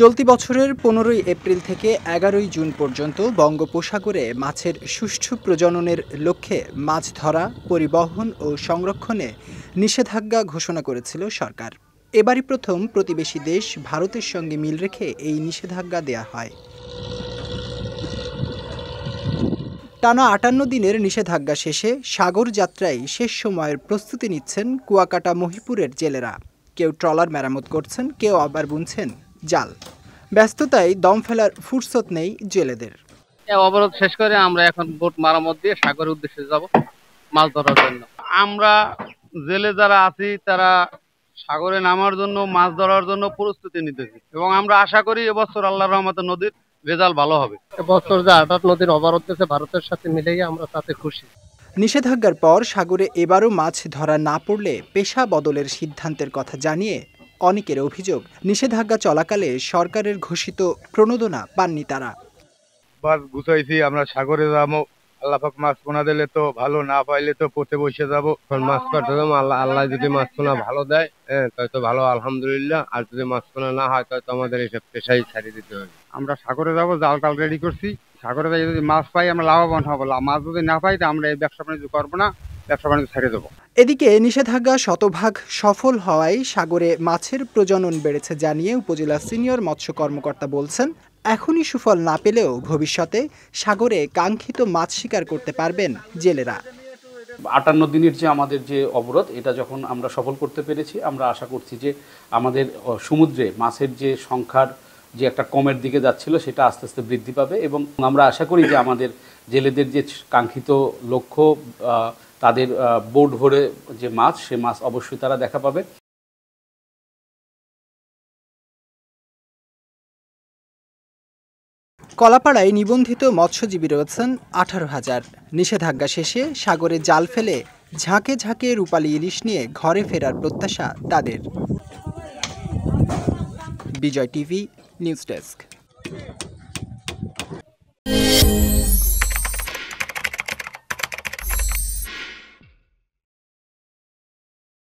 চলতি বছরের ১৫ই এপ্রিল থেকে ১১ই জুন পর্যন্ত বঙ্গোপসাগরে মাছের সুষ্ঠু প্রজননের লক্ষ্যে মাছ ধরা, পরিবহন ও সংরক্ষণে নিষেধাজ্ঞা ঘোষণা করেছিল সরকার। এবারই প্রথম প্রতিবেশী দেশ ভারতের সঙ্গে মিল রেখে এই নিষেধাজ্ঞা দেয়া হয়। টানা ৫৮ দিনের নিষেধাজ্ঞা শেষে সাগর যাত্রায় শেষ সময়ের প্রস্তুতি নিচ্ছেন কুয়াকাটা মহিপুরের জেলেরা। কেউ ট্রলার মেরামত করছেন, কেউ আবার বুনছেন জাল। ব্যস্ততায় দম ফেলার ফুরসত নেই জেলেদের। অবরোধ শেষ করে আমরা এখন বোট মেরামত দিয়ে সাগরের উদ্দেশ্যে যাব মাছ ধরার জন্য। আমরা জেলে যারা আছি তারা সাগরে নামার জন্য, মাছ ধরার জন্য প্রস্তুতি নিতেছি এবং আমরা আশা করি এবছর আল্লাহর রহমতে নদীর রেজাল্ট ভালো হবে। এবছর যে হঠাৎ নদীর অবরোধ হয়েছে ভারতের সাথে মিলেই আমরা তাতে খুশি। নিষেধাজ্ঞার পর সাগরে এবারও মাছ ধরা না পড়লে পেশা বদলের সিদ্ধান্তের কথা জানিয়ে অনেকের অভিযোগ, নিষেধাজ্ঞা চলাকালে সরকারের ঘোষিত প্রণোদনা পাননি তারা। বাস গুছাইছি, আমরা সাগরে যাবো, আল্লাহ পাক মাছ পোনা দিলে তো ভালো, না পাইলে তো পথে বসে যাবো। মাছ কাটতে যাবো, আল্লাহ যদি মাছ পোনা ভালো দেয় তাই তো ভালো, আলহামদুলিল্লাহ। আর যদি মাছ পোনা না হয় তাই তো আমাদের এইসব পেশাই ছাড়িয়ে দিতে হবে। আমরা সাগরে যাবো, জাল টাল রেডি করছি। সাগরে যাই যদি মাছ পাই আমরা লাভবান হবো, মাছ যদি না পাই তো আমরা এই ব্যবসা বাণিজ্য করবো না, ব্যবসা বাণিজ্য ছেড়ে দেবো। এদিকে নিষেধাজ্ঞা শতভাগ সফল হওয়ায় সাগরে মাছের প্রজনন বেড়েছে জানিয়ে উপজেলা সিনিয়র মৎস্য কর্মকর্তা বলছেন, এখনই সুফল না পেলেও ভবিষ্যতে সাগরে কাঙ্ক্ষিত মাছ শিকার করতে পারবেন জেলেরা। ৫৮ দিনের যে আমাদের যে অবরোধ, এটা যখন আমরা সফল করতে পেরেছি, আমরা আশা করছি যে আমাদের সমুদ্রে মাছের যে সংখ্যার যে একটা কমের দিকে যাচ্ছিল সেটা আস্তে আস্তে বৃদ্ধি পাবে এবং আমরা আশা করি যে আমাদের জেলেদের যে কাঙ্ক্ষিত লক্ষ্য, তাদের বোট ভরে যে মাছ, সে মাছ অবশ্যই তারা দেখা পাবে। কলাপাড়ায় নিবন্ধিত মৎস্যজীবী রয়েছেন ১৮,০০০। নিষেধাজ্ঞা শেষে সাগরে জাল ফেলে ঝাঁকে ঝাঁকে রূপালী ইলিশ নিয়ে ঘরে ফেরার প্রত্যাশা তাদের। বিজয় টিভি নিউজ ডেস্ক।